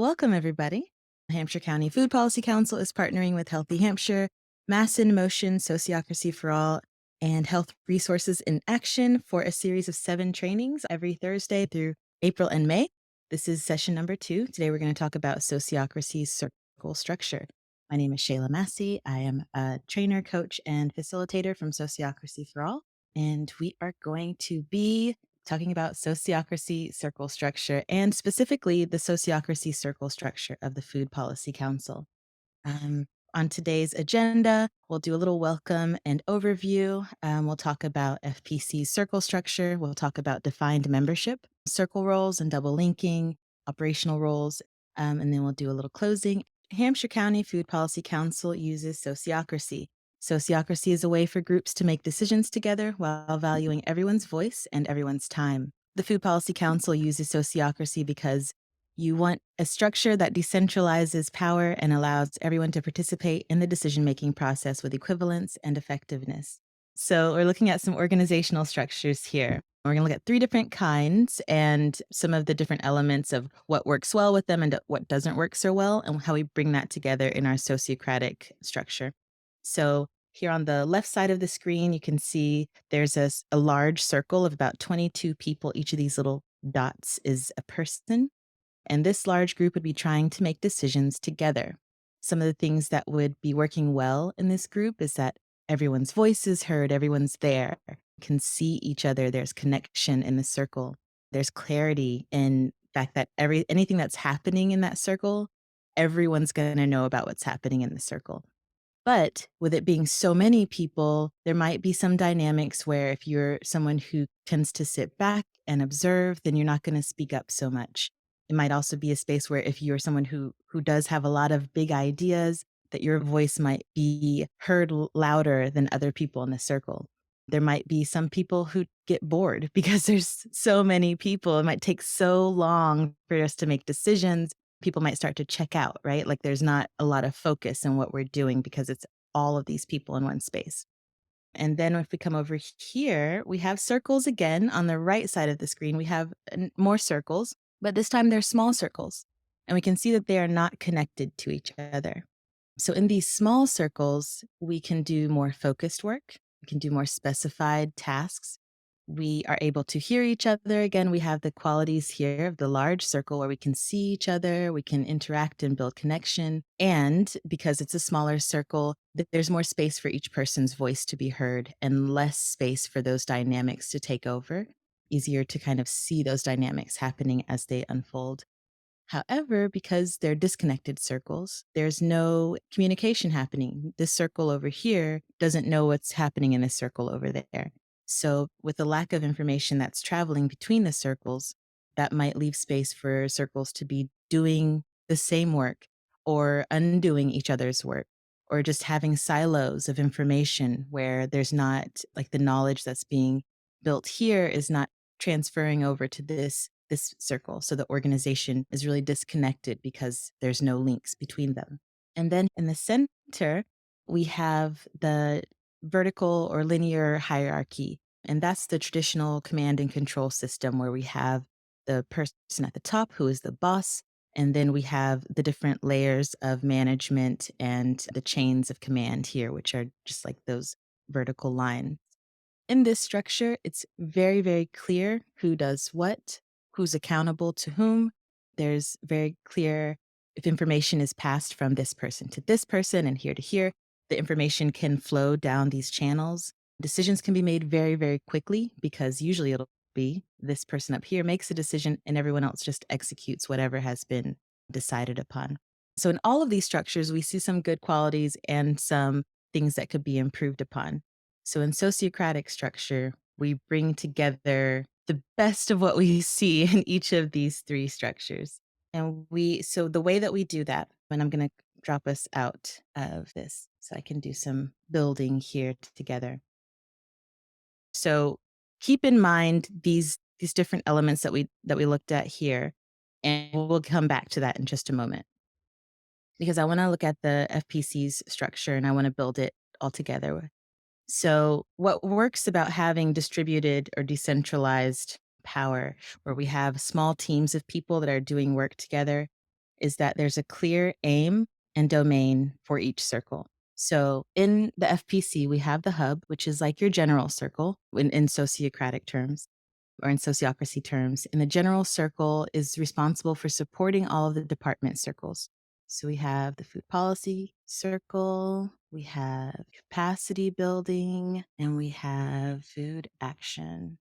Welcome, everybody. The Hampshire County Food Policy Council is partnering with Healthy Hampshire, Mass in Motion, Sociocracy for All, and Health Resources in Action for a series of 7 trainings every Thursday through April and May. This is session number 2. Today, we're going to talk about Sociocracy's circle structure. My name is Shayla Massey. I am a trainer, coach, and facilitator from Sociocracy for All, and we are going to be talking about sociocracy circle structure and specifically the sociocracy circle structure of the Food Policy Council. On today's agenda, we'll do a little welcome and overview. We'll talk about FPC's circle structure. We'll talk about defined membership, circle roles and double linking, operational roles, and then we'll do a little closing. Hampshire County Food Policy Council uses sociocracy. Sociocracy is a way for groups to make decisions together while valuing everyone's voice and everyone's time. The Food Policy Council uses sociocracy because you want a structure that decentralizes power and allows everyone to participate in the decision-making process with equivalence and effectiveness. So we're looking at some organizational structures here. We're going to look at 3 different kinds and some of the different elements of what works well with them and what doesn't work so well, and how we bring that together in our sociocratic structure. So here on the left side of the screen, you can see there's a large circle of about 22 people. Each of these little dots is a person. And this large group would be trying to make decisions together. Some of the things that would be working well in this group is that everyone's voice is heard, everyone's there, can see each other, there's connection in the circle. There's clarity in the fact that anything that's happening in that circle, everyone's going to know about what's happening in the circle. But with it being so many people, there might be some dynamics where if you're someone who tends to sit back and observe, then you're not going to speak up so much. It might also be a space where if you're someone who does have a lot of big ideas, that your voice might be heard louder than other people in the circle. There might be some people who get bored because there's so many people. It might take so long for us to make decisions. People might start to check out, right? Like there's not a lot of focus in what we're doing because it's all of these people in one space. And then if we come over here, we have circles again on the right side of the screen. We have more circles, but this time they're small circles. And we can see that they are not connected to each other. So in these small circles, we can do more focused work. We can do more specified tasks. We are able to hear each other. Again, we have the qualities here of the large circle where we can see each other, we can interact and build connection. And because it's a smaller circle, there's more space for each person's voice to be heard and less space for those dynamics to take over. Easier to kind of see those dynamics happening as they unfold. However, because they're disconnected circles, there's no communication happening. This circle over here doesn't know what's happening in this circle over there. So, with the lack of information that's traveling between the circles, that might leave space for circles to be doing the same work or undoing each other's work, or just having silos of information where there's not like the knowledge that's being built here is not transferring over to this circle. So the organization is really disconnected because there's no links between them. And then in the center, we have the vertical or linear hierarchy. And that's the traditional command and control system where we have the person at the top who is the boss. And then we have the different layers of management and the chains of command here, which are just like those vertical lines. In this structure, it's very, very clear who does what, who's accountable to whom. There's very clear if information is passed from this person to this person and here to here, the information can flow down these channels. Decisions can be made very, very quickly because usually it'll be this person up here makes a decision and everyone else just executes whatever has been decided upon. So in all of these structures, we see some good qualities and some things that could be improved upon. So in sociocratic structure, we bring together the best of what we see in each of these 3 structures. And so the way that we do that, and I'm going to drop us out of this so I can do some building here together. So keep in mind these different elements that we looked at here, and we'll come back to that in just a moment. Because I want to look at the FPC's structure and I want to build it all together. So, what works about having distributed or decentralized power, where we have small teams of people that are doing work together, is that there's a clear aim and domain for each circle. So in the FPC, we have the hub, which is like your general circle in sociocratic terms or in sociocracy terms. And the general circle is responsible for supporting all of the department circles. So we have the food policy circle, we have capacity building, and we have food action.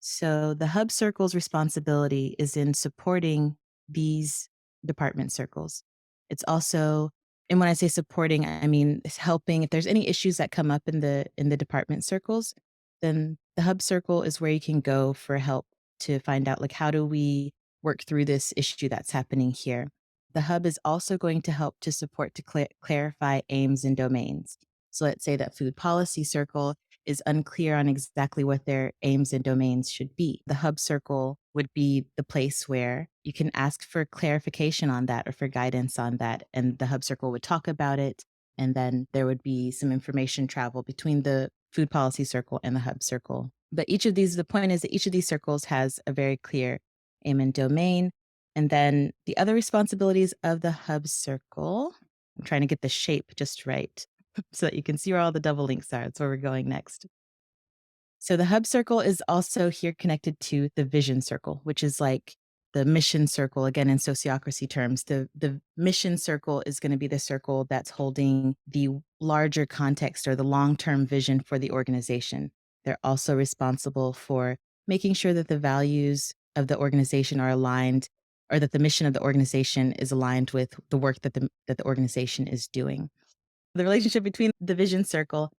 So the hub circle's responsibility is in supporting these department circles. It's also, and when I say supporting, I mean it's helping if there's any issues that come up in the department circles, then the hub circle is where you can go for help to find out like how do we work through this issue that's happening here. The hub is also going to help to support to clarify aims and domains. So let's say that food policy circle is unclear on exactly what their aims and domains should be. The hub circle would be the place where you can ask for clarification on that or for guidance on that. And the hub circle would talk about it. And then there would be some information travel between the food policy circle and the hub circle. But each of these, the point is that each of these circles has a very clear aim and domain. And then the other responsibilities of the hub circle, I'm trying to get the shape just right so that you can see where all the double links are. That's where we're going next. So the hub circle is also here connected to the vision circle, which is like the mission circle again in sociocracy terms. The mission circle is going to be the circle that's holding the larger context or the long-term vision for the organization. They're also responsible for making sure that the values of the organization are aligned or that the mission of the organization is aligned with the work that the organization is doing. The relationship between the vision circle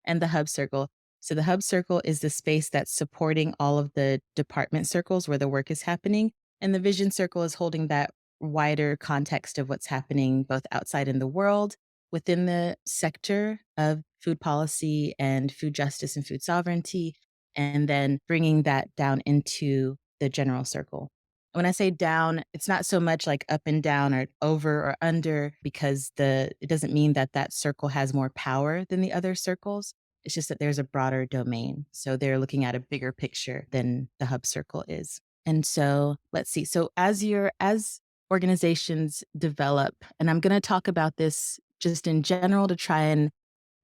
and the hub circle. So the hub circle is the space that's supporting all of the department circles where the work is happening. And the vision circle is holding that wider context of what's happening both outside in the world, within the sector of food policy and food justice and food sovereignty, and then bringing that down into the general circle. When I say down, it's not so much like up and down or over or under because it doesn't mean that that circle has more power than the other circles. It's just that there's a broader domain. So they're looking at a bigger picture than the hub circle is. And so let's see. So as organizations develop, and I'm going to talk about this just in general to try and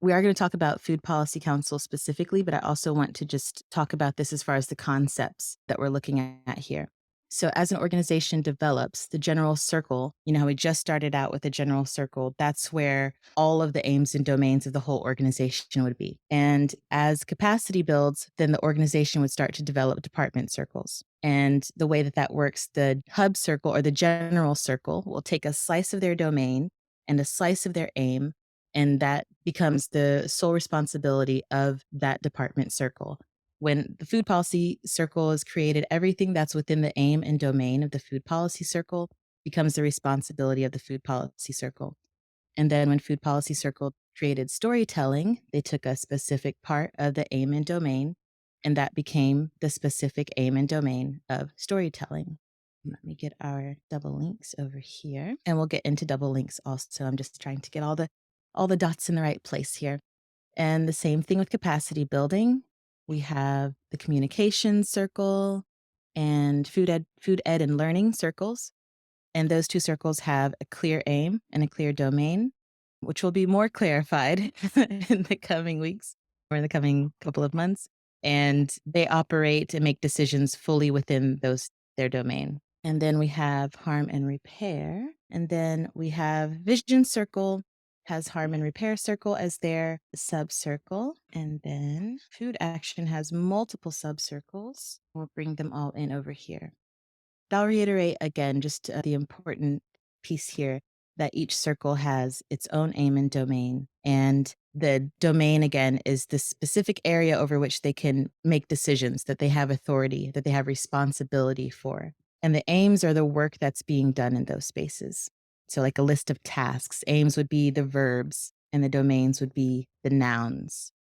we are going to talk about Food Policy Council specifically, but I also want to just talk about this as far as the concepts that we're looking at here. So as an organization develops, the general circle, you know how we just started out with the general circle, that's where all of the aims and domains of the whole organization would be. And as capacity builds, then the organization would start to develop department circles. And the way that that works, the hub circle or the general circle will take a slice of their domain and a slice of their aim, and that becomes the sole responsibility of that department circle. When the food policy circle is created, everything that's within the aim and domain of the food policy circle becomes the responsibility of the food policy circle. And then when food policy circle created storytelling, they took a specific part of the aim and domain, and that became the specific aim and domain of storytelling. Let me get our double links over here, and we'll get into double links also. I'm just trying to get all the dots in the right place here. And the same thing with capacity building. We have the communication circle and food ed and learning circles. And those two circles have a clear aim and a clear domain, which will be more clarified in the coming weeks or in the coming couple of months. And they operate and make decisions fully within their domain. And then we have harm and repair. And then we have vision circle has harm and repair circle as their sub-circle. And then food action has multiple sub-circles. We'll bring them all in over here. I'll reiterate again, just the important piece here that each circle has its own aim and domain. And the domain, again, is the specific area over which they can make decisions, that they have authority, that they have responsibility for. And the aims are the work that's being done in those spaces. So like a list of tasks, aims would be the verbs and the domains would be the nouns.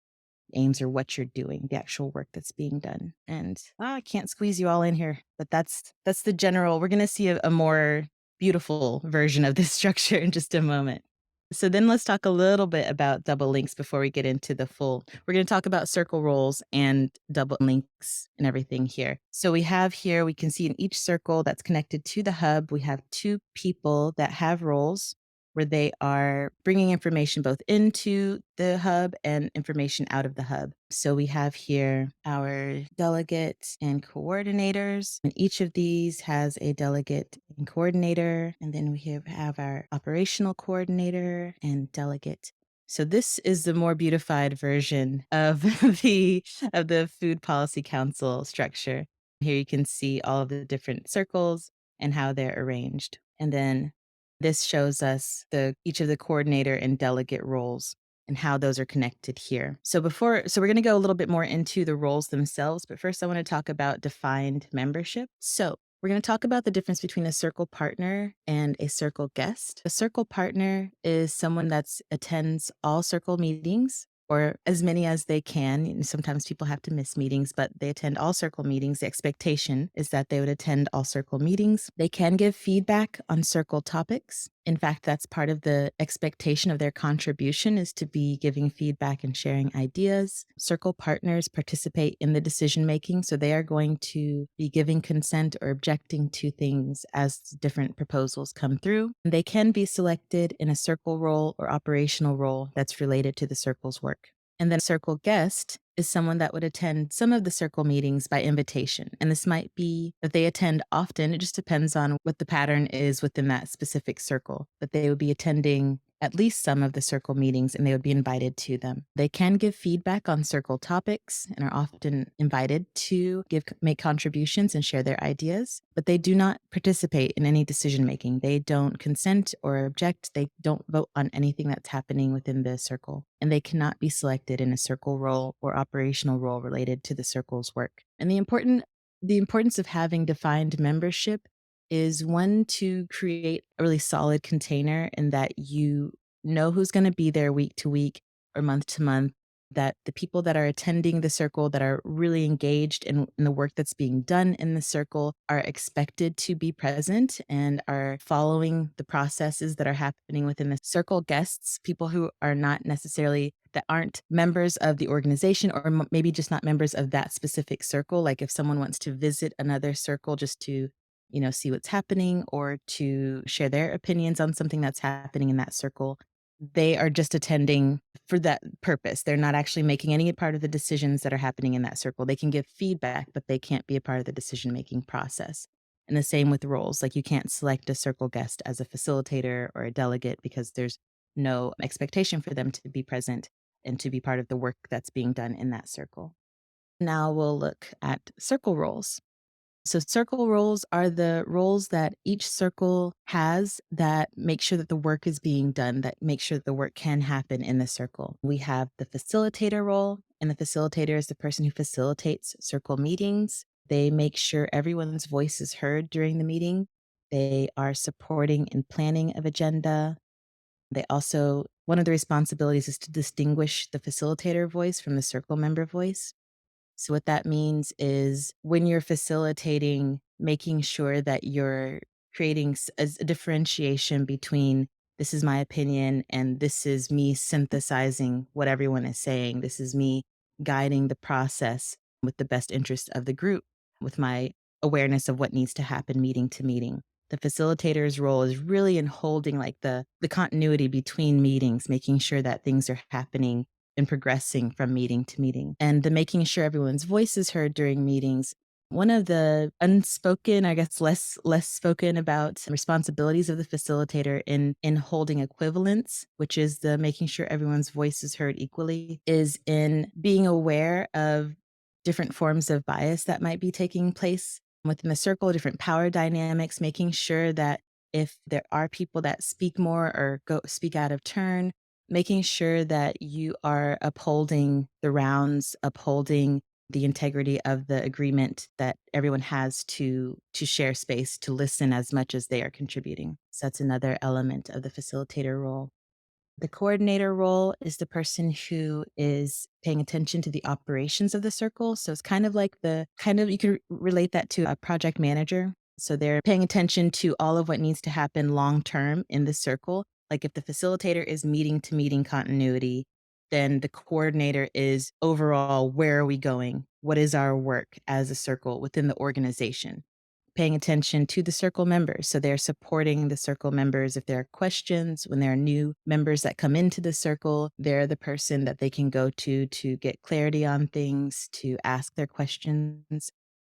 Aims are what you're doing, the actual work that's being done. And I can't squeeze you all in here, but that's the general. We're going to see a more beautiful version of this structure in just a moment. So then let's talk a little bit about double links before we get into the full. We're going to talk about circle roles and double links and everything here. So we have here, we can see in each circle that's connected to the hub, we have two people that have roles where they are bringing information both into the hub and information out of the hub. So we have here our delegates and coordinators, and each of these has a delegate and coordinator, and then we have our operational coordinator and delegate. So this is the more beautified version of the Food Policy Council structure. Here you can see all of the different circles and how they're arranged. And then this shows us each of the coordinator and delegate roles and how those are connected here. So we're going to go a little bit more into the roles themselves, but first I want to talk about defined membership. So we're going to talk about the difference between a circle partner and a circle guest. A circle partner is someone that attends all circle meetings, or as many as they can. And sometimes people have to miss meetings, but they attend all circle meetings. The expectation is that they would attend all circle meetings. They can give feedback on circle topics. In fact, that's part of the expectation of their contribution, is to be giving feedback and sharing ideas. Circle partners participate in the decision making, so they are going to be giving consent or objecting to things as different proposals come through. They can be selected in a circle role or operational role that's related to the circle's work. And then circle guest is someone that would attend some of the circle meetings by invitation. And this might be that they attend often. It just depends on what the pattern is within that specific circle. But they would be attending at least some of the circle meetings and they would be invited to them. They can give feedback on circle topics and are often invited to make contributions and share their ideas, but they do not participate in any decision making. They don't consent or object. They don't vote on anything that's happening within the circle, and they cannot be selected in a circle role or operational role related to the circle's work. And the importance of having defined membership is, one, to create a really solid container in that you know who's going to be there week to week or month to month, that the people that are attending the circle that are really engaged in the work that's being done in the circle are expected to be present and are following the processes that are happening within the circle. Guests, people who are not necessarily, that aren't members of the organization, or maybe just not members of that specific circle. Like if someone wants to visit another circle just to see what's happening or to share their opinions on something that's happening in that circle, they are just attending for that purpose. They're not actually making any part of the decisions that are happening in that circle. They can give feedback, but they can't be a part of the decision-making process. And the same with roles. Like you can't select a circle guest as a facilitator or a delegate because there's no expectation for them to be present and to be part of the work that's being done in that circle. Now we'll look at circle roles. So circle roles are the roles that each circle has that make sure that the work is being done, that make sure that the work can happen in the circle. We have the facilitator role, and the facilitator is the person who facilitates circle meetings. They make sure everyone's voice is heard during the meeting. They are supporting and planning of agenda. They also, one of the responsibilities is to distinguish the facilitator voice from the circle member voice. So what that means is when you're facilitating, making sure that you're creating a differentiation between this is my opinion and this is me synthesizing what everyone is saying. This is me guiding the process with the best interest of the group, with my awareness of what needs to happen meeting to meeting. The facilitator's role is really in holding like the continuity between meetings, making sure that things are happening and progressing from meeting to meeting, and the making sure everyone's voice is heard during meetings. One of the unspoken, I guess less spoken about responsibilities of the facilitator in holding equivalence, which is the making sure everyone's voice is heard equally, is in being aware of different forms of bias that might be taking place within the circle, different power dynamics, making sure that if there are people that speak more or speak out of turn, making sure that you are upholding the rounds, upholding the integrity of the agreement that everyone has to share space, to listen as much as they are contributing. So that's another element of the facilitator role. The coordinator role is the person who is paying attention to the operations of the circle. So it's kind of like you could relate that to a project manager. So they're paying attention to all of what needs to happen long term in the circle, Like if the facilitator is meeting to meeting continuity, then the coordinator is overall, where are we going? What is our work as a circle within the organization? Paying attention to the circle members. So they're supporting the circle members if there are questions, when there are new members that come into the circle, they're the person that they can go to get clarity on things, to ask their questions.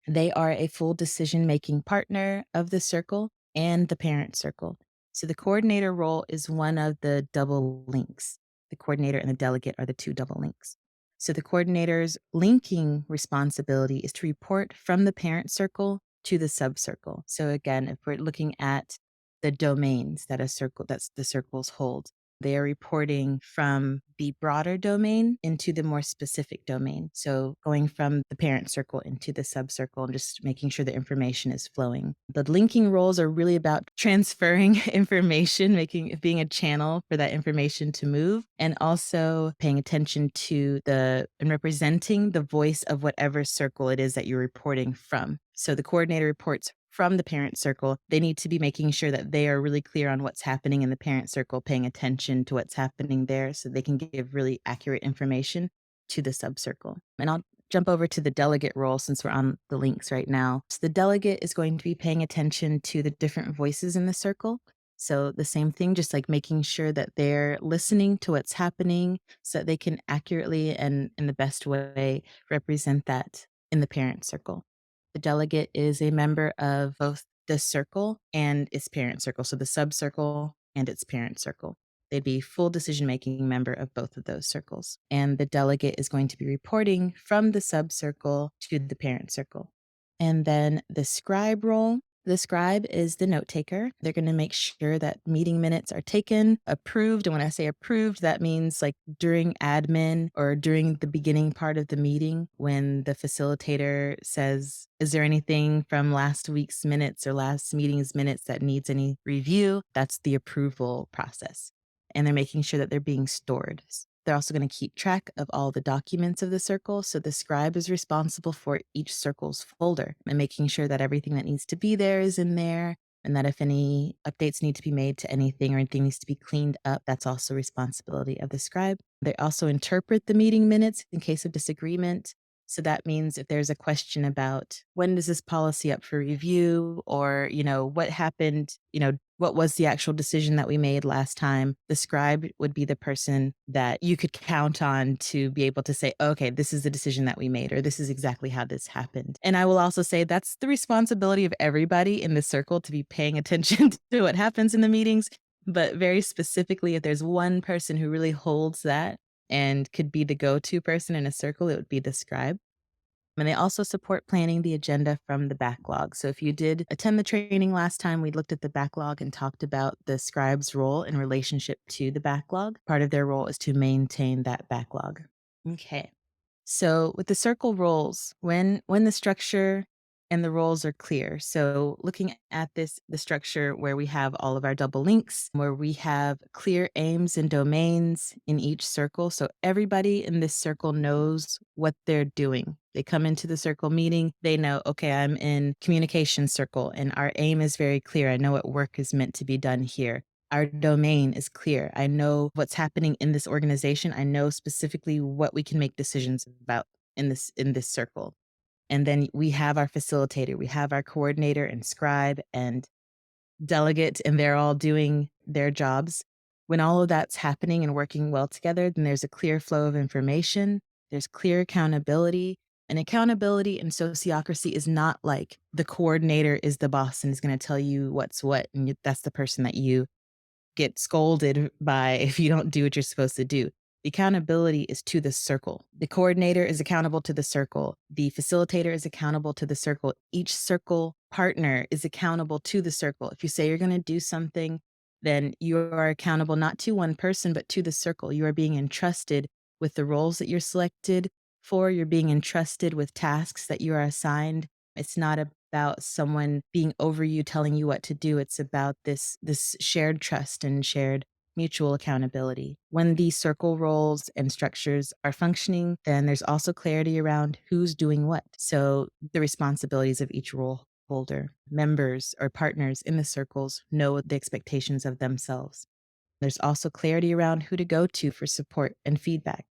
They are a full decision making partner of the circle and the parent circle. So the coordinator role is one of the double links. The coordinator and the delegate are the two double links. So the coordinator's linking responsibility is to report from the parent circle to the subcircle. So again, if we're looking at the domains that a circle that's the circles hold, they are reporting from the broader domain into the more specific domain. So going from the parent circle into the subcircle and just making sure the information is flowing. The linking roles are really about transferring information, being a channel for that information to move, and also paying attention to and representing the voice of whatever circle it is that you're reporting from. So the coordinator reports from the parent circle. They need to be making sure that they are really clear on what's happening in the parent circle, paying attention to what's happening there so they can give really accurate information to the subcircle. And I'll jump over to the delegate role since we're on the links right now. So the delegate is going to be paying attention to the different voices in the circle. So the same thing, just like making sure that they're listening to what's happening so that they can accurately and in the best way represent that in the parent circle. The delegate is a member of both the circle and its parent circle, so the subcircle and its parent circle. They'd be full decision-making member of both of those circles. And the delegate is going to be reporting from the subcircle to the parent circle. And then the scribe role. The scribe is the note taker. They're going to make sure that meeting minutes are taken, approved. And when I say approved, that means like during admin or during the beginning part of the meeting, when the facilitator says, is there anything from last week's minutes or last meeting's minutes that needs any review? That's the approval process. And they're making sure that they're being stored. They're also going to keep track of all the documents of the circle. So the scribe is responsible for each circle's folder and making sure that everything that needs to be there is in there. And that if any updates need to be made to anything or anything needs to be cleaned up, that's also responsibility of the scribe. They also interpret the meeting minutes in case of disagreement. So that means if there's a question about when is this policy up for review or, what happened, what was the actual decision that we made last time, the scribe would be the person that you could count on to be able to say, okay, this is the decision that we made, or this is exactly how this happened. And I will also say that's the responsibility of everybody in the circle to be paying attention to what happens in the meetings. But very specifically, if there's one person who really holds that and could be the go-to person in a circle, it would be the scribe. And they also support planning the agenda from the backlog. So if you did attend the training last time, we looked at the backlog and talked about the scribe's role in relationship to the backlog. Part of their role is to maintain that backlog. Okay. So with the circle roles, when the structure and the roles are clear. So looking at the structure where we have all of our double links, where we have clear aims and domains in each circle. So everybody in this circle knows what they're doing. They come into the circle meeting, they know, okay, I'm in communication circle and our aim is very clear. I know what work is meant to be done here. Our domain is clear. I know what's happening in this organization. I know specifically what we can make decisions about in this circle. And then we have our facilitator, we have our coordinator and scribe and delegate, and they're all doing their jobs. When all of that's happening and working well together, then there's a clear flow of information, there's clear accountability. And accountability in sociocracy is not like the coordinator is the boss and is going to tell you what's what, and that's the person that you get scolded by if you don't do what you're supposed to do. The accountability is to the circle. The coordinator is accountable to the circle. The facilitator is accountable to the circle. Each circle partner is accountable to the circle. If you say you're going to do something, then you are accountable not to one person, but to the circle. You are being entrusted with the roles that you're selected for. You're being entrusted with tasks that you are assigned. It's not about someone being over you, telling you what to do. It's about this shared trust and shared mutual accountability. When these circle roles and structures are functioning, then there's also clarity around who's doing what. So the responsibilities of each role holder, members or partners in the circles know the expectations of themselves. There's also clarity around who to go to for support and feedback.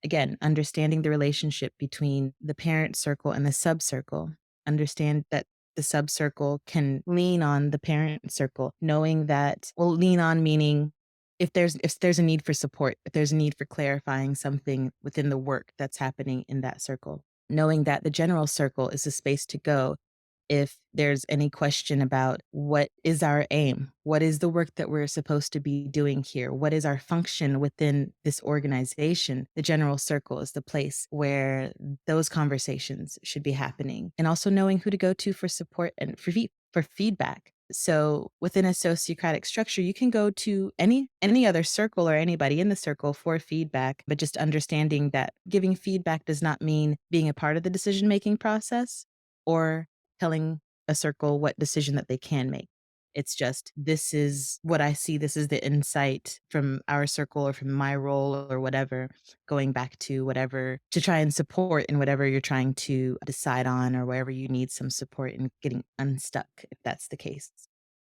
Again, understanding the relationship between the parent circle and the sub circle. Understand that the sub circle can lean on the parent circle, knowing that, well, lean on meaning if there's a need for support, if there's a need for clarifying something within the work that's happening in that circle. Knowing that the general circle is a space to go if there's any question about what is our aim? What is the work that we're supposed to be doing here? What is our function within this organization? The general circle is the place where those conversations should be happening. And also knowing who to go to for support and for feedback. So within a sociocratic structure, you can go to any other circle or anybody in the circle for feedback, but just understanding that giving feedback does not mean being a part of the decision making process or telling a circle what decision that they can make. It's just, this is what I see. This is the insight from our circle or from my role or whatever, going back to whatever to try and support in whatever you're trying to decide on or wherever you need some support in getting unstuck, if that's the case.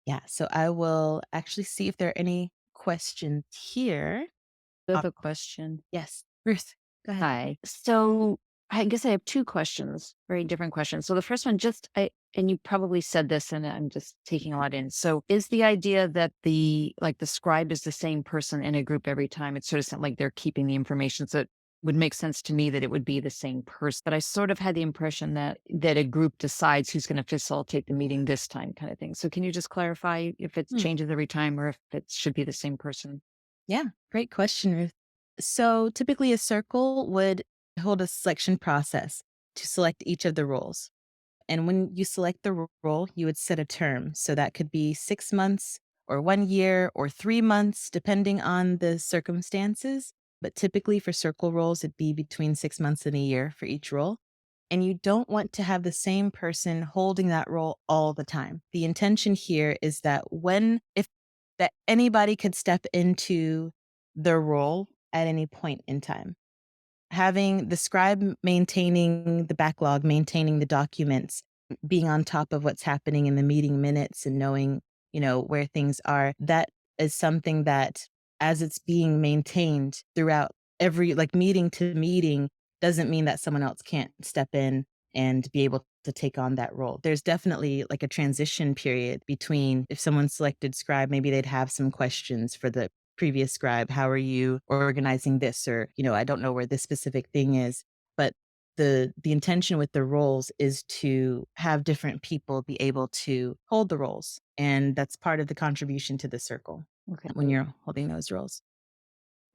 Yeah. So I will actually see if there are any questions here. I Uh, have a question. yes. Ruth, go ahead. Hi. So I guess I have two questions, very different questions. So the first one, and you probably said this, and I'm just taking a lot in. So is the idea that the scribe is the same person in a group every time? It's sort of like they're keeping the information. So it would make sense to me that it would be the same person. But I sort of had the impression that a group decides who's going to facilitate the meeting this time, kind of thing. So can you just clarify if it Hmm. changes every time or if it should be the same person? Yeah, great question, Ruth. So typically, a circle would hold a selection process to select each of the roles. And when you select the role, you would set a term. So that could be 6 months or 1 year or 3 months, depending on the circumstances. But typically, for circle roles, it'd be between 6 months and a year for each role. And you don't want to have the same person holding that role all the time. The intention here is that if that anybody could step into the role at any point in time. Having the scribe maintaining the backlog, maintaining the documents, being on top of what's happening in the meeting minutes and knowing, where things are, that is something that as it's being maintained throughout every like meeting to meeting doesn't mean that someone else can't step in and be able to take on that role. There's definitely like a transition period between if someone selected scribe, maybe they'd have some questions for the previous scribe. How are you organizing this? Or, I don't know where this specific thing is. But the intention with the roles is to have different people be able to hold the roles. And that's part of the contribution to the circle when Okay. you're holding those roles.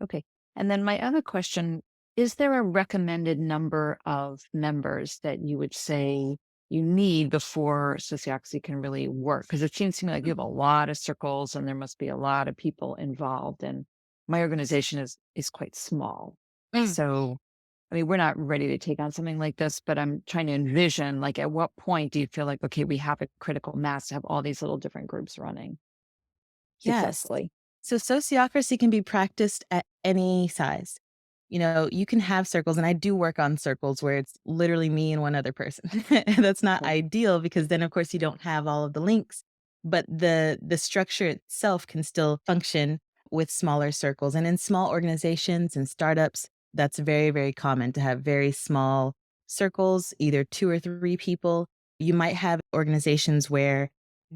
Okay. And then my other question, is there a recommended number of members that you would say you need before sociocracy can really work? Because it seems to me like you have a lot of circles and there must be a lot of people involved. And my organization is quite small. Mm. So I mean, we're not ready to take on something like this, but I'm trying to envision like at what point do you feel like, okay, we have a critical mass to have all these little different groups running Yes. successfully? So sociocracy can be practiced at any size. You can have circles, and I do work on circles where it's literally me and one other person. That's not Okay. ideal because then, of course, you don't have all of the links. But the structure itself can still function with smaller circles. And in small organizations and startups, that's very, very common to have very small circles, either 2 or 3 people. You might have organizations where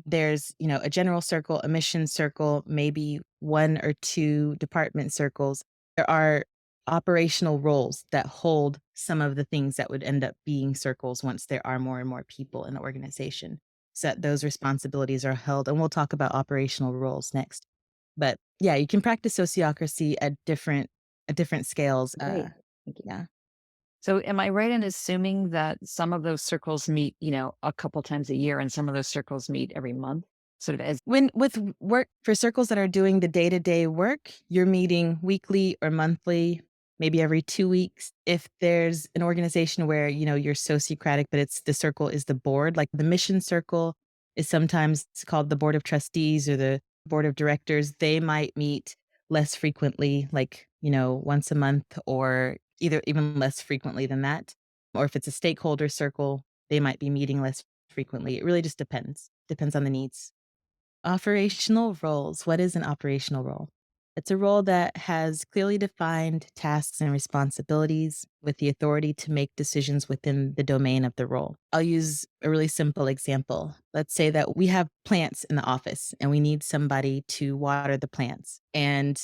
there's, a general circle, a mission circle, maybe 1 or 2 department circles. There are operational roles that hold some of the things that would end up being circles once there are more and more people in the organization. So that those responsibilities are held. And we'll talk about operational roles next. But yeah, you can practice sociocracy at different scales. Great. Thank you. Yeah. So am I right in assuming that some of those circles meet, a couple times a year and some of those circles meet every month? Sort of as When with work for circles that are doing the day-to-day work, you're meeting weekly or monthly, maybe every 2 weeks. If there's an organization where, you're sociocratic, but it's the circle is the board, like the mission circle is sometimes called the board of trustees or the board of directors, they might meet less frequently, like, once a month or either even less frequently than that. Or if it's a stakeholder circle, they might be meeting less frequently. It really just depends. Depends on the needs. Operational roles. What is an operational role? It's a role that has clearly defined tasks and responsibilities with the authority to make decisions within the domain of the role. I'll use a really simple example. Let's say that we have plants in the office and we need somebody to water the plants. And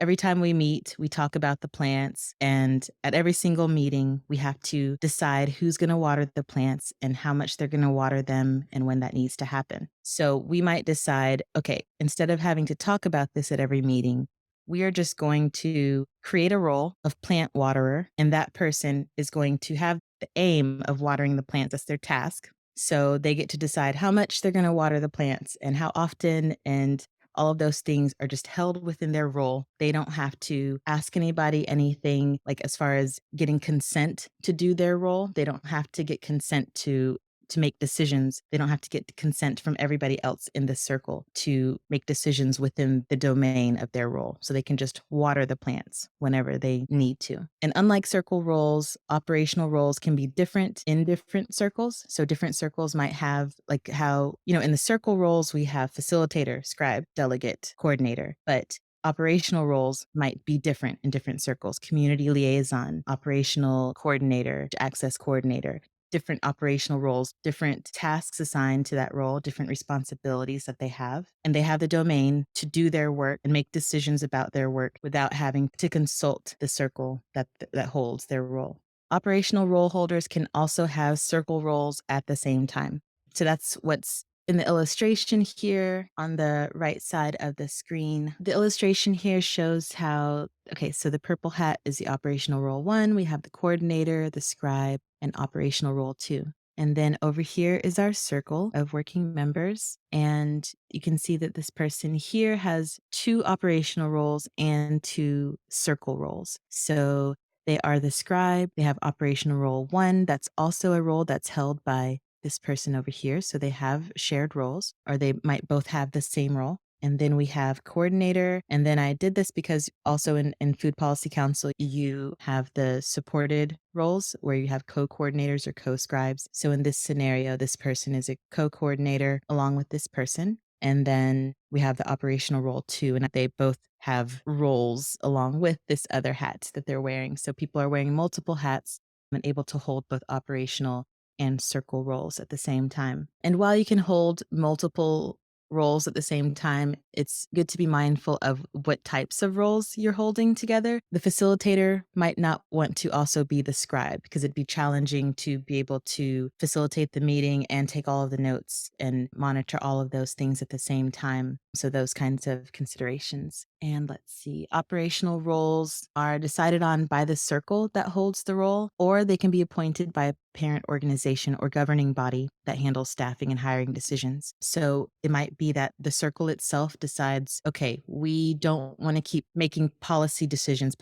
every time we meet, we talk about the plants. And at every single meeting, we have to decide who's going to water the plants and how much they're going to water them and when that needs to happen. So we might decide, okay, instead of having to talk about this at every meeting, we are just going to create a role of plant waterer, and that person is going to have the aim of watering the plants. That's their task. So they get to decide how much they're going to water the plants and how often, and all of those things are just held within their role. They don't have to ask anybody anything, like as far as getting consent to do their role. They don't have to get consent to make decisions. They don't have to get consent from everybody else in the circle to make decisions within the domain of their role. So they can just water the plants whenever they need to. And unlike circle roles, operational roles can be different in different circles. So different circles might have, like how, in the circle roles, we have facilitator, scribe, delegate, coordinator. But operational roles might be different in different circles. Community liaison, operational coordinator, access coordinator, different operational roles, different tasks assigned to that role, different responsibilities that they have. And they have the domain to do their work and make decisions about their work without having to consult the circle that holds their role. Operational role holders can also have circle roles at the same time. So that's what's in the illustration here on the right side of the screen. The illustration here shows how, okay, so the purple hat is the operational role 1. We have the coordinator, the scribe, and operational role 2. And then over here is our circle of working members. And you can see that this person here has 2 operational roles and 2 circle roles. So they are the scribe. They have operational role 1. That's also a role that's held by this person over here. So they have shared roles, or they might both have the same role. And then we have coordinator. And then I did this because also in Food Policy Council, you have the supported roles where you have co-coordinators or co-scribes. So in this scenario, this person is a co-coordinator along with this person. And then we have the operational role 2, and they both have roles along with this other hat that they're wearing. So people are wearing multiple hats and able to hold both operational and circle roles at the same time. And while you can hold multiple roles at the same time, it's good to be mindful of what types of roles you're holding together. The facilitator might not want to also be the scribe because it'd be challenging to be able to facilitate the meeting and take all of the notes and monitor all of those things at the same time. So those kinds of considerations. And let's see, operational roles are decided on by the circle that holds the role, or they can be appointed by a parent organization or governing body that handles staffing and hiring decisions. So it might be that the circle itself decides, okay, we don't want to keep making policy decisions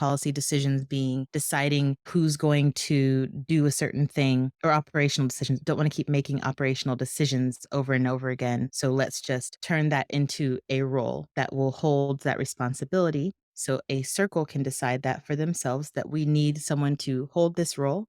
being deciding who's going to do a certain thing, or operational decisions. Don't want to keep making operational decisions over and over again. So let's just turn that into a role that will hold that responsibility. So a circle can decide that for themselves, that we need someone to hold this role,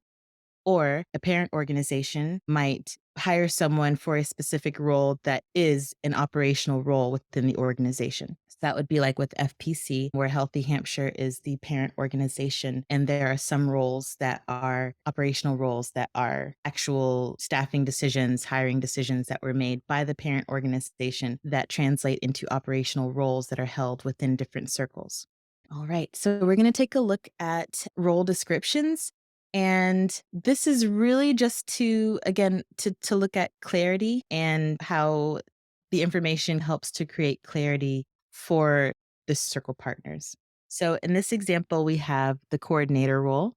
or a parent organization might hire someone for a specific role that is an operational role within the organization. So that would be like with FPC, where Healthy Hampshire is the parent organization. And there are some roles that are operational roles that are actual staffing decisions, hiring decisions that were made by the parent organization that translate into operational roles that are held within different circles. All right, so we're going to take a look at role descriptions. And this is really just to, again, to look at clarity and how the information helps to create clarity for the circle partners. So in this example, we have the coordinator role.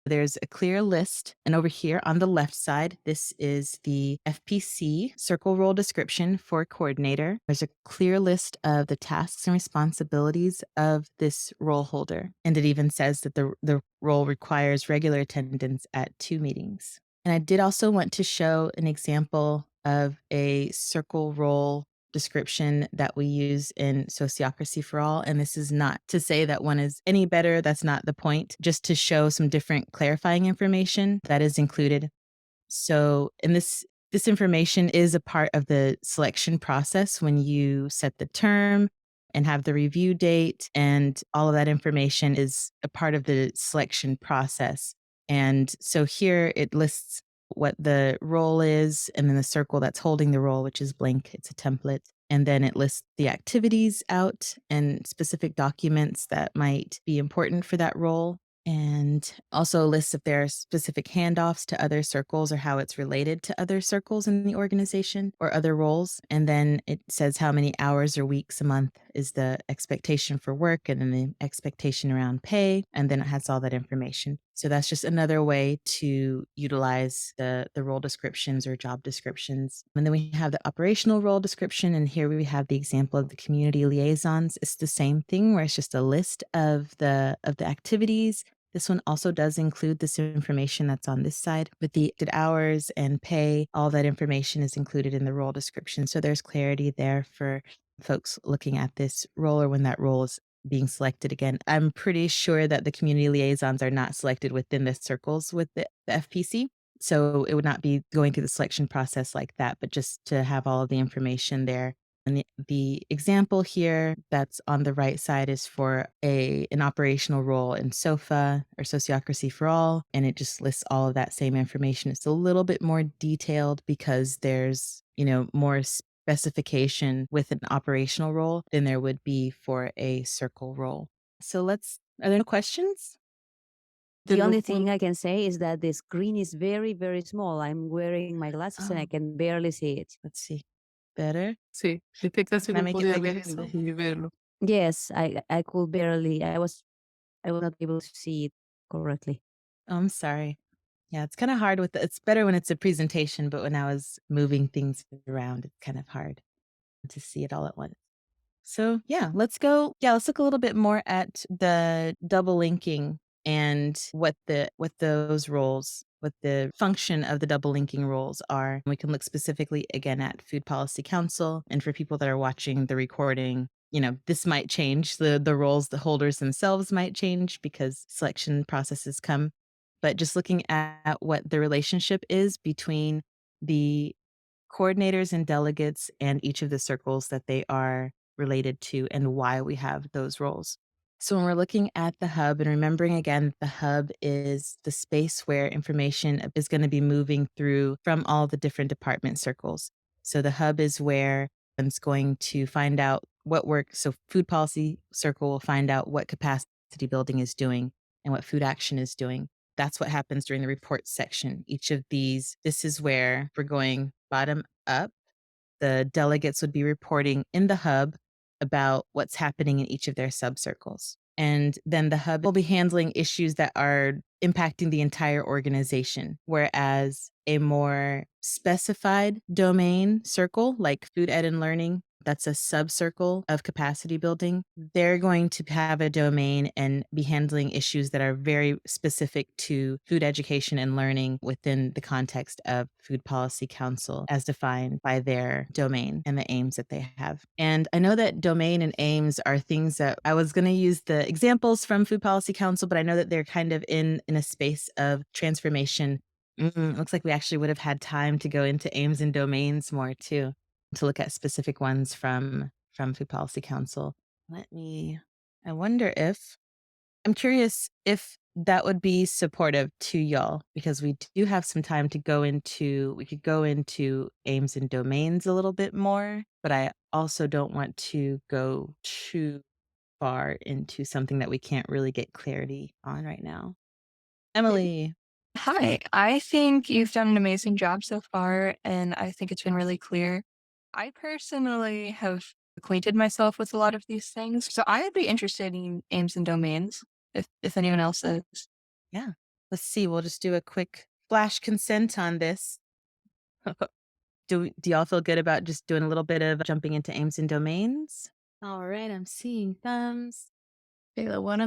There's a clear list. And over here on the left side, this is the FPC circle role description for coordinator. There's a clear list of the tasks and responsibilities of this role holder. And it even says that the role requires regular attendance at 2 meetings. And I did also want to show an example of a circle role description that we use in Sociocracy for All. And this is not to say that one is any better. That's not the point. Just to show some different clarifying information that is included. So, in this information is a part of the selection process when you set the term, and have the review date, and all of that information is a part of the selection process. And so here it lists what the role is, and then the circle that's holding the role, which is blank, it's a template. And then it lists the activities out and specific documents that might be important for that role, and also lists if there are specific handoffs to other circles or how it's related to other circles in the organization or other roles. And then it says how many hours or weeks a month is the expectation for work, and then the expectation around pay. And then it has all that information. So that's just another way to utilize the role descriptions or job descriptions. And then we have the operational role description. And here we have the example of the community liaisons. It's the same thing where it's just a list of the activities. This one also does include this information that's on this side with the hours and pay. All that information is included in the role description. So there's clarity there for folks looking at this role or when that role is being selected again. I'm pretty sure that the community liaisons are not selected within the circles with the FPC. So it would not be going through the selection process like that, but just to have all of the information there. And the example here that's on the right side is for an operational role in SOFA or Sociocracy for All, and it just lists all of that same information. It's a little bit more detailed because there's, more specification with an operational role than there would be for a circle role. So are there no questions? The only thing I can say is that the screen is very, very small. I'm wearing my glasses and I Oh, can barely see it. let's see. Better? Sì, l'effetto Can I un make po' it di bigger avere as well? di vederlo. Yes, I could barely. I was not able to see it correctly. Oh, I'm sorry. Yeah, it's kinda hard it's better when it's a presentation, but when I was moving things around, it's kind of hard to see it all at once. So, let's look a little bit more at the double linking and what those roles, what the function of the double linking roles are. We can look specifically again at Food Policy Council, and for people that are watching the recording, this might change. The roles, the holders themselves might change because selection processes come. But just looking at what the relationship is between the coordinators and delegates and each of the circles that they are related to and why we have those roles. So when we're looking at the hub and remembering again, the hub is the space where information is going to be moving through from all the different department circles. So the hub is where it's going to find out what work. So food policy circle will find out what capacity building is doing and what food action is doing. That's what happens during the report section. Each of these, this is where we're going bottom up. The delegates would be reporting in the hub about what's happening in each of their subcircles. And then the hub will be handling issues that are impacting the entire organization, whereas a more specified domain circle, like food ed and learning, that's a subcircle of capacity building. They're going to have a domain and be handling issues that are very specific to food education and learning within the context of Food Policy Council as defined by their domain and the aims that they have. And I know that domain and aims are things that I was going to use the examples from Food Policy Council, but I know that they're kind of in a space of transformation. Looks like we actually would have had time to go into aims and domains more too, to look at specific ones from Food Policy Council. I wonder if I'm curious if that would be supportive to y'all, because we do have some time to we could go into aims and domains a little bit more, but I also don't want to go too far into something that we can't really get clarity on right now. Emily. Hi, I think you've done an amazing job so far, and I think it's been really clear. I personally have acquainted myself with a lot of these things, so I'd be interested in aims and domains if anyone else is. Yeah. Let's see. We'll just do a quick flash consent on this. Do y'all feel good about just doing a little bit of jumping into aims and domains? All right, I'm seeing thumbs. Kayla, one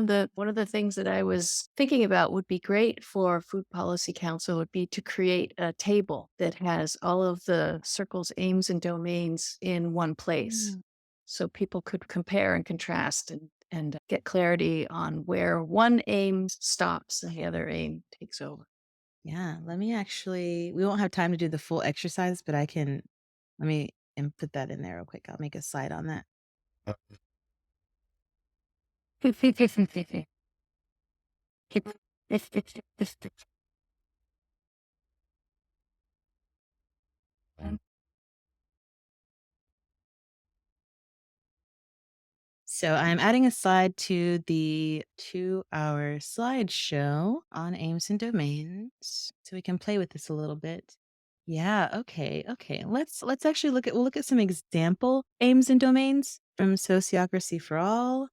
of the things that I was thinking about would be great for Food Policy Council would be to create a table that has all of the circles, aims, and domains in one place. Mm. So people could compare and contrast and get clarity on where one aim stops and the other aim takes over. Yeah, we won't have time to do the full exercise, but let me input that in there real quick. I'll make a slide on that. So I'm adding a slide to the 2-hour slideshow on aims and domains so we can play with this a little bit. Yeah, okay, okay. Let's actually we'll look at some example aims and domains from Sociocracy for All.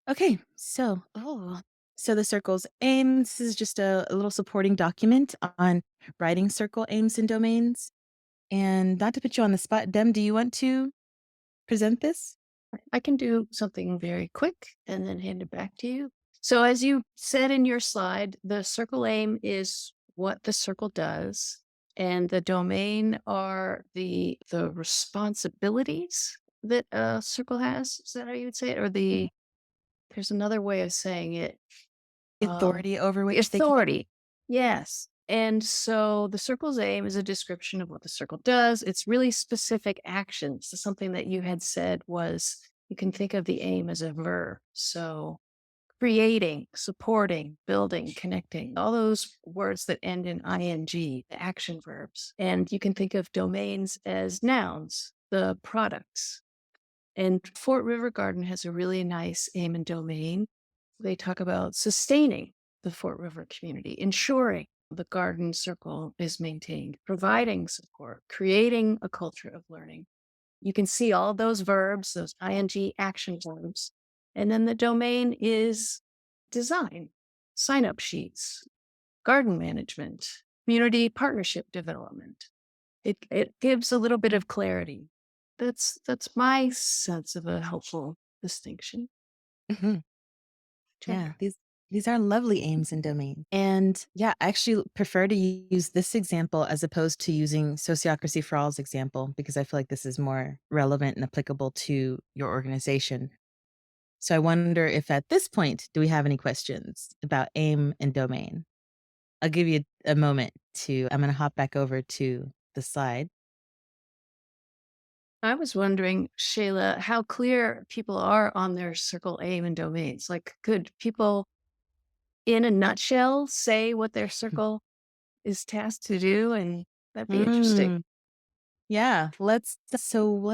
Okay, so the circle's aims is just a little supporting document on writing circle aims and domains. And not to put you on the spot, Dem, do you want to present this? I can do something very quick and then hand it back to you. So, as you said in your slide, the circle aim is what the circle does, and the domain are the responsibilities that a circle has. Is that how you would say it? Or there's another way of saying it. Authority over The which they can. authority. Yes. And so the circle's aim is a description of what the circle does. It's really specific actions. So something that you had said was you can think of the aim as a verb. So creating, supporting, building, connecting, all those words that end in ing, the action verbs. And you can think of domains as nouns, the products. And Fort River Garden has a really nice aim and domain. They talk about sustaining the Fort River community, ensuring the garden circle is maintained, providing support, creating a culture of learning. You can see all those verbs, those ing action verbs. And then the domain is design, sign up sheets, garden management, community partnership development. It gives a little bit of clarity. That's my sense of a helpful distinction. Mhm. Sure. Yeah, these are lovely aims and domains. And yeah, I actually prefer to use this example as opposed to using Sociocracy for All's example because I feel like this is more relevant and applicable to your organization. So I wonder if at this point, do we have any questions about aim and domain? I'll give you a moment I'm going to hop back over to the slide. I was wondering, Shayla, how clear people are on their circle aim and domains. Like, could people, in a nutshell, say what their circle is tasked to do? And that'd be interesting. Mm, yeah, let's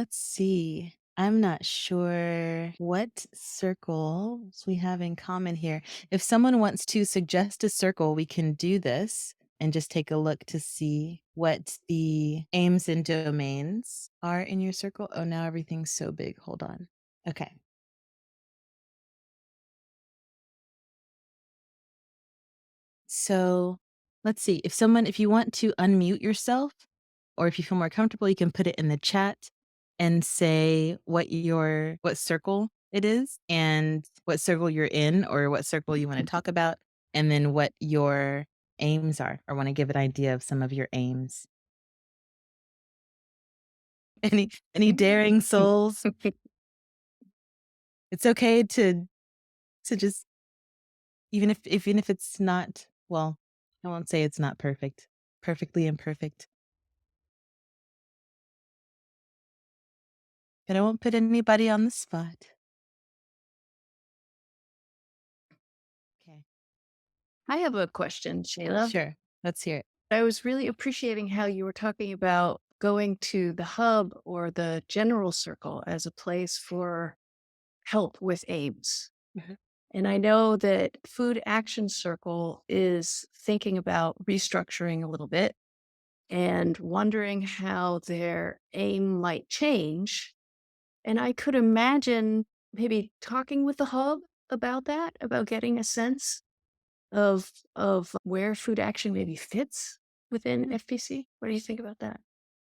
see. I'm not sure what circles we have in common here. If someone wants to suggest a circle, we can do this and just take a look to see what the aims and domains are in your circle. Oh, now everything's so big. Hold on. Okay. So let's see. If you want to unmute yourself, or if you feel more comfortable, you can put it in the chat and say what circle it is and what circle you're in or what circle you want to talk about, and then what your aims are or want to give an idea of some of your aims. Any daring souls? It's okay to just even if it's not, well, I won't say it's not perfect. Perfectly imperfect. But I won't put anybody on the spot. Okay. I have a question, Shayla. Sure. Let's hear it. I was really appreciating how you were talking about going to the hub or the general circle as a place for help with aims. Mhm. And I know that Food Action Circle is thinking about restructuring a little bit and wondering how their aim might change. And I could imagine maybe talking with the hub about that, about getting a sense of where food action maybe fits within FPC. What do you think about that?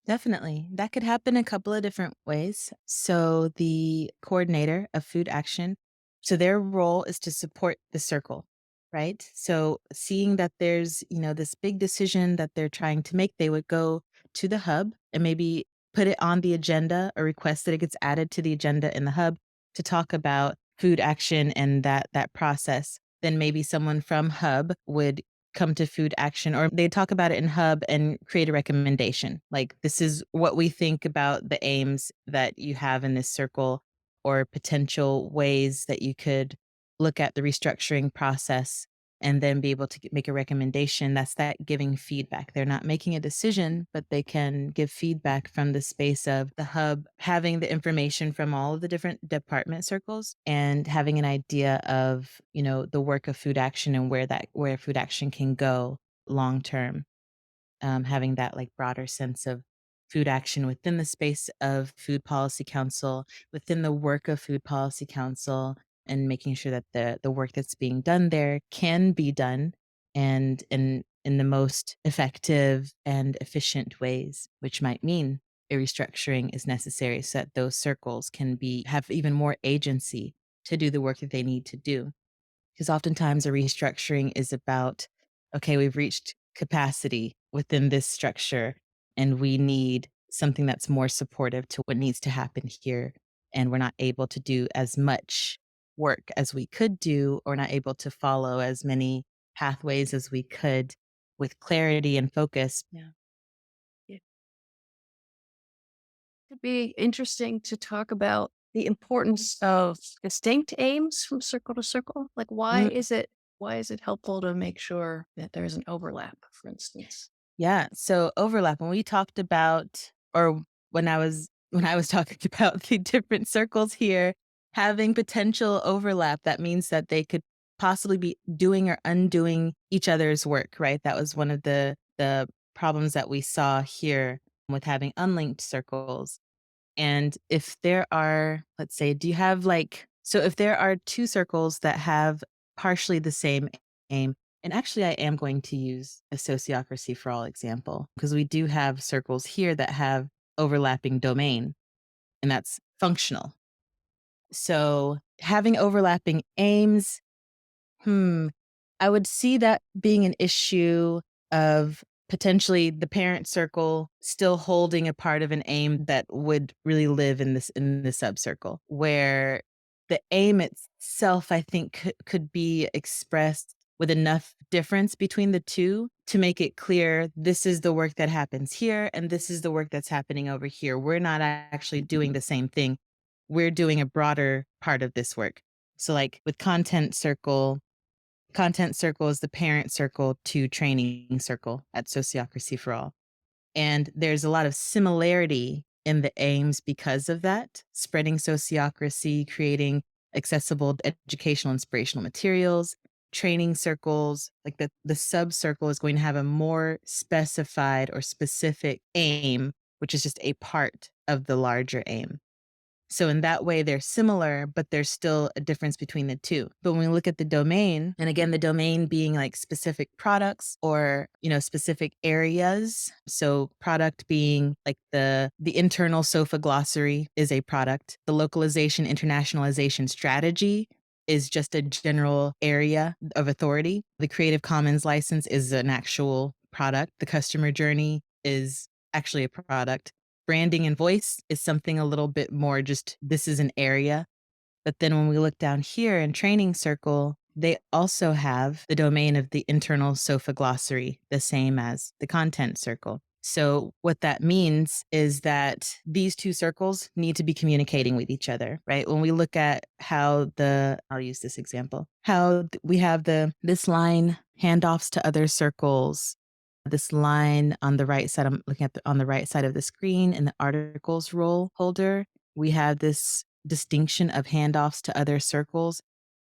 Definitely. That could happen a couple of different ways. So the coordinator of food action, so their role is to support the circle, right? So seeing that there's, this big decision that they're trying to make, they would go to the hub and maybe put it on the agenda or request that it gets added to the agenda in the hub to talk about food action and that process. Then maybe someone from hub would come to food action or they talk about it in hub and create a recommendation like this is what we think about the aims that you have in this circle or potential ways that you could look at the restructuring process and then be able to make a recommendation. That's that giving feedback. They're not making a decision, but they can give feedback from the space of the hub, having the information from all of the different department circles and having an idea of, the work of food action and where food action can go long term. Having that like broader sense of food action within the space of Food Policy Council, within the work of Food Policy Council, and making sure that the work that's being done there can be done and in the most effective and efficient ways, which might mean a restructuring is necessary so that those circles can have even more agency to do the work that they need to do. Because oftentimes a restructuring is about, okay, we've reached capacity within this structure and we need something that's more supportive to what needs to happen here. And we're not able to do as much work as we could do, or not able to follow as many pathways as we could with clarity and focus. Yeah. It could be interesting to talk about the importance of distinct aims from circle to circle. Like why is it helpful to make sure that there's an overlap, for instance? Yeah. So overlap, when we talked about, or when I was talking about the different circles here, having potential overlap, that means that they could possibly be doing or undoing each other's work, right? That was one of the problems that we saw here with having unlinked circles. And if there are, let's say, do you have so if there are two circles that have partially the same aim, and actually I am going to use a sociocracy for all example, because we do have circles here that have overlapping domain, and that's functional. So having overlapping aims, Hmm. I would see that being an issue of potentially the parent circle still holding a part of an aim that would really live in the subcircle, where the aim itself, I think, could be expressed with enough difference between the two to make it clear this is the work that happens here and this is the work that's happening over here. We're not actually doing the same thing. We're doing a broader part of this work. So like with content circle is the parent circle to training circle at Sociocracy for All. And there's a lot of similarity in the aims because of that, spreading sociocracy, creating accessible educational, inspirational materials, training circles, like the sub circle is going to have a more specified or specific aim, which is just a part of the larger aim. So in that way, they're similar, but there's still a difference between the two. But when we look at the domain, and again, the domain being like specific products or, specific areas. So product being like the internal sofa glossary is a product. The localization internationalization strategy is just a general area of authority. The Creative Commons license is an actual product. The customer journey is actually a product. Branding and voice is something a little bit more just this is an area. But then when we look down here in training circle, they also have the domain of the internal sofa glossary, the same as the content circle. So what that means is that these two circles need to be communicating with each other, right? When we look at I'll use this example, how we have this line handoffs to other circles, this line on the right side, I'm looking at on the right side of the screen in the articles role holder, we have this distinction of handoffs to other circles.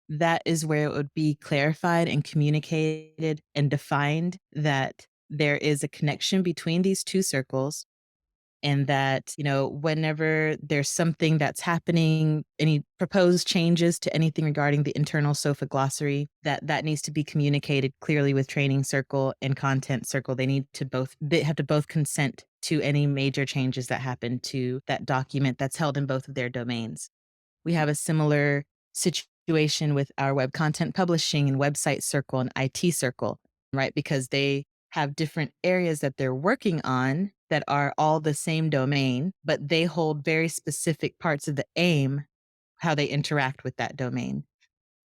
That is where it would be clarified and communicated and defined that there is a connection between these two circles, and that, whenever there's something that's happening, any proposed changes to anything regarding the internal sofa glossary, that needs to be communicated clearly with training circle and content circle. They have to both consent to any major changes that happen to that document that's held in both of their domains. We have a similar situation with our web content publishing and website circle and IT circle, right? Because they have different areas that they're working on that are all the same domain, but they hold very specific parts of the aim, how they interact with that domain.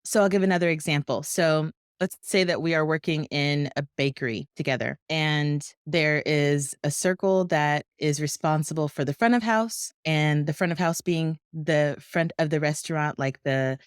So I'll give another example. So let's say that we are working in a bakery together, and there is a circle that is responsible for the front of house, and the front of house being the front of the restaurant, like the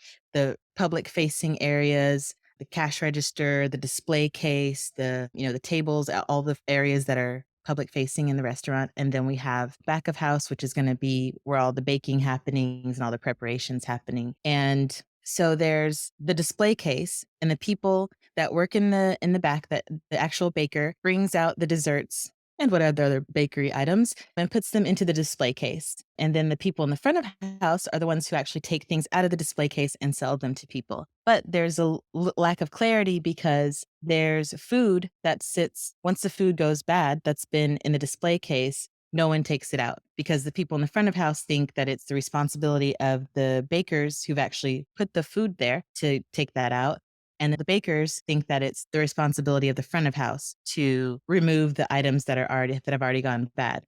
public facing areas, the cash register, the display case, the tables, all the areas that are public facing in the restaurant. And then we have back of house, which is going to be where all the baking happenings and all the preparations happening. And so there's the display case and the people that work in the back, that the actual baker brings out the desserts and what other bakery items and puts them into the display case. And then the people in the front of house are the ones who actually take things out of the display case and sell them to people. But there's a lack of clarity because there's food that sits, once the food goes bad, that's been in the display case, no one takes it out because the people in the front of house think that it's the responsibility of the bakers who've actually put the food there to take that out. And the bakers think that it's the responsibility of the front of house to remove the items that have already gone bad.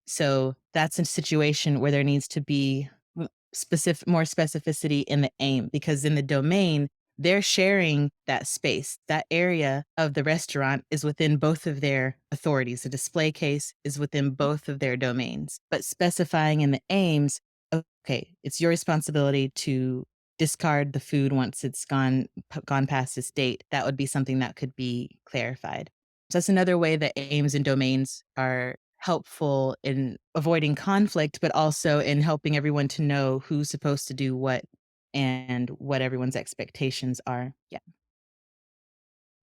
So that's a situation where there needs to be more specificity in the aim, because in the domain, they're sharing that space. That area of the restaurant is within both of their authorities. The display case is within both of their domains. But specifying in the aims, okay, it's your responsibility to discard the food once it's gone past its date. That would be something that could be clarified. So that's another way that aims and domains are helpful in avoiding conflict, but also in helping everyone to know who's supposed to do what and what everyone's expectations are. Yeah.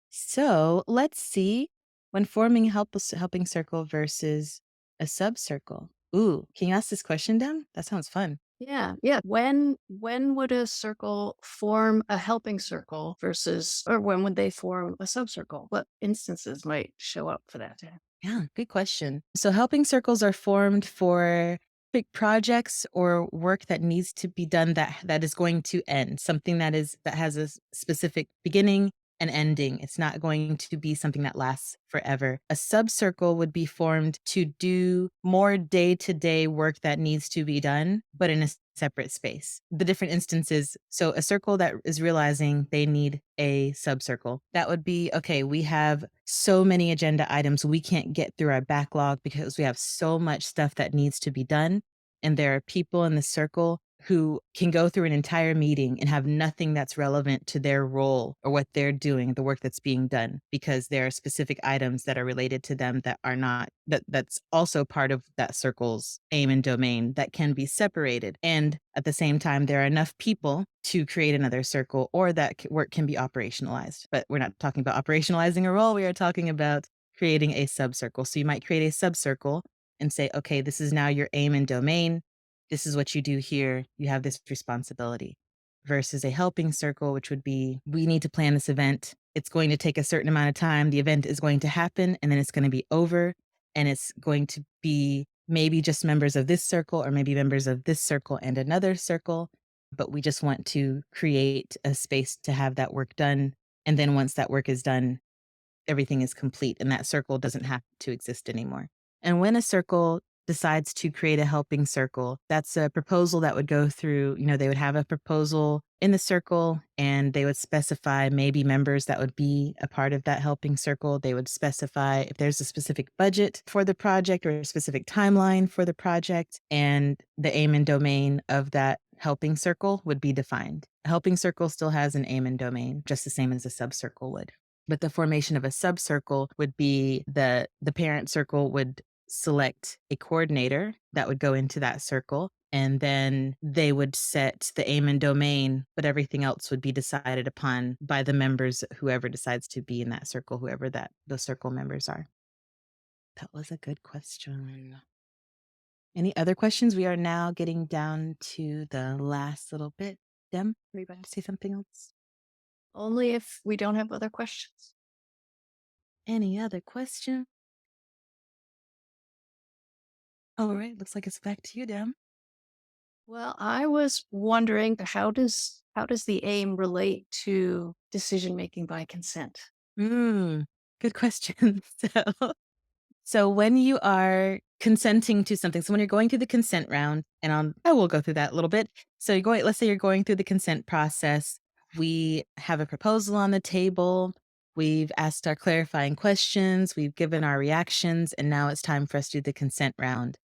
So let's see, when forming helping circle versus a subcircle. Ooh, can you ask this question, Dem? That sounds fun. Yeah, yeah. When would a circle form a helping circle versus, or when would they form a subcircle? What instances might show up for that? Yeah, good question. So helping circles are formed for big projects or work that needs to be done that is going to end, something that has a specific beginning and ending. It's not going to be something that lasts forever. A subcircle would be formed to do more day-to-day work that needs to be done, but in a separate space. The different instances, so a circle that is realizing they need a subcircle, that would be, okay, we have so many agenda items, we can't get through our backlog because we have so much stuff that needs to be done. And there are people in the circle who can go through an entire meeting and have nothing that's relevant to their role or what they're doing, the work that's being done, because there are specific items that are related to them that are not, that's also part of that circle's aim and domain that can be separated. And at the same time, there are enough people to create another circle, or that work can be operationalized. But we're not talking about operationalizing a role. We are talking about creating a subcircle. So you might create a subcircle and say, okay, this is now your aim and domain. This is what you do here. You have this responsibility. Versus a helping circle, which would be, we need to plan this event. It's going to take a certain amount of time. The event is going to happen and then it's going to be over. And it's going to be maybe just members of this circle or maybe members of this circle and another circle. But we just want to create a space to have that work done. And then once that work is done, everything is complete and that circle doesn't have to exist anymore. And when a circle decides to create a helping circle, that's a proposal that would go through, they would have a proposal in the circle and they would specify maybe members that would be a part of that helping circle. They would specify if there's a specific budget for the project or a specific timeline for the project, and the aim and domain of that helping circle would be defined. A helping circle still has an aim and domain, just the same as a subcircle would. But the formation of a subcircle would be the parent circle would select a coordinator that would go into that circle, and then they would set the aim and domain, but everything else would be decided upon by the members, whoever decides to be in that circle, whoever those circle members are. That was a good question. Any other questions? We are now getting down to the last little bit. Dem, are you about to say something else? Only if we don't have other questions. Any other question? All right, looks like it's back to you, Dem. Well, I was wondering, how does the aim relate to decision making by consent? Good question. So when you are consenting to something, so when you're going through the consent round, and I will go through that a little bit. So let's say you're going through the consent process. We have a proposal on the table. We've asked our clarifying questions. We've given our reactions, and now it's time for us to do the consent round.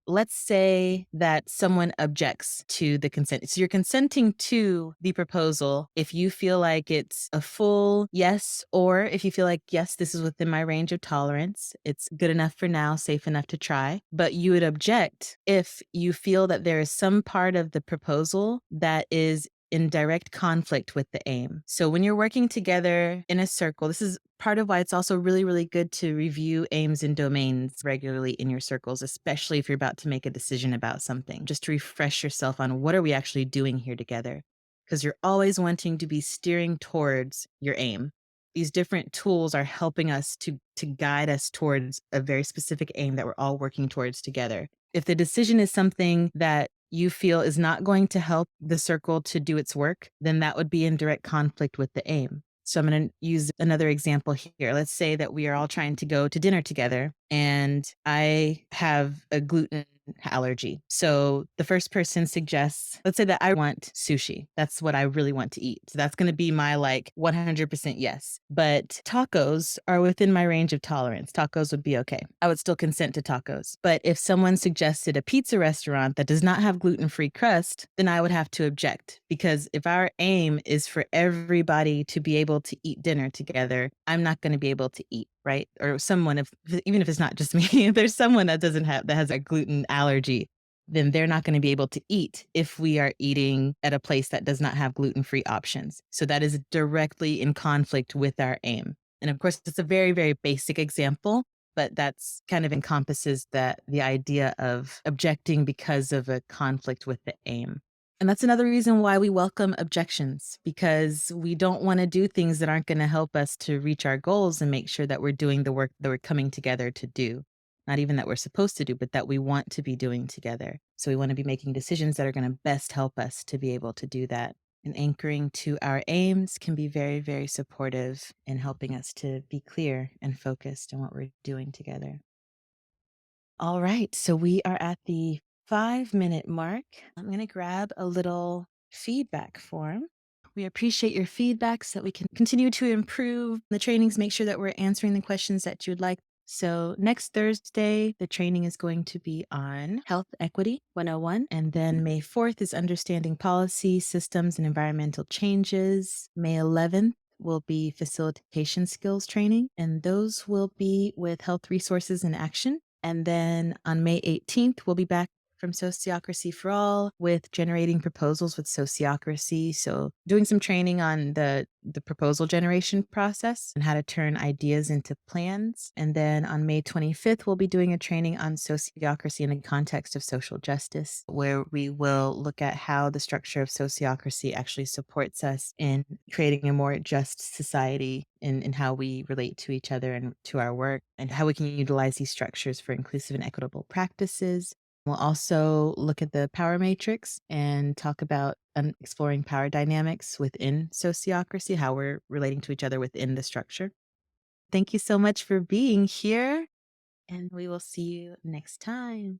let's say that someone objects to the consent. So you're consenting to the proposal if you feel like it's a full yes, or if you feel like, yes, this is within my range of tolerance. It's good enough for now, safe enough to try. But you would object if you feel that there is some part of the proposal that is in direct conflict with the aim. So when you're working together in a circle, this is part of why it's also really, really good to review aims and domains regularly in your circles, especially if you're about to make a decision about something, just to refresh yourself on what are we actually doing here together? Because you're always wanting to be steering towards your aim. These different tools are helping us to guide us towards a very specific aim that we're all working towards together. If the decision is something that you feel is not going to help the circle to do its work, then that would be in direct conflict with the aim. So I'm going to use another example here. Let's say that we are all trying to go to dinner together and I have a gluten allergy. So the first person suggests, let's say that I want sushi. That's what I really want to eat. So that's going to be my like 100% yes. But tacos are within my range of tolerance. Tacos would be okay. I would still consent to tacos. But if someone suggested a pizza restaurant that does not have gluten-free crust, then I would have to object, because if our aim is for everybody to be able to eat dinner together, I'm not going to be able to eat, right? Or someone, if even if it's not just me, if there's someone that has a gluten allergy, then they're not going to be able to eat if we are eating at a place that does not have gluten-free options. So that is directly in conflict with our aim. And of course, it's a very, very basic example, but that's kind of encompasses the idea of objecting because of a conflict with the aim. And that's another reason why we welcome objections, because we don't want to do things that aren't going to help us to reach our goals and make sure that we're doing the work that we're coming together to do. Not even that we're supposed to do, but that we want to be doing together. So we want to be making decisions that are going to best help us to be able to do that. And anchoring to our aims can be very, very supportive in helping us to be clear and focused on what we're doing together. All right, so we are at the 5-minute mark. I'm going to grab a little feedback form. We appreciate your feedback so that we can continue to improve the trainings, make sure that we're answering the questions that you'd like. So next Thursday, the training is going to be on Health Equity 101. And then May 4th is Understanding Policy, Systems, and Environmental Changes. May 11th will be Facilitation Skills Training, and those will be with Health Resources in Action. And then on May 18th, we'll be back from Sociocracy for All with Generating Proposals with Sociocracy. So doing some training on the proposal generation process and how to turn ideas into plans. And then on May 25th, we'll be doing a training on sociocracy in the context of social justice, where we will look at how the structure of sociocracy actually supports us in creating a more just society in how we relate to each other and to our work, and how we can utilize these structures for inclusive and equitable practices. We'll also look at the power matrix and talk about exploring power dynamics within sociocracy, how we're relating to each other within the structure. Thank you so much for being here, and we will see you next time.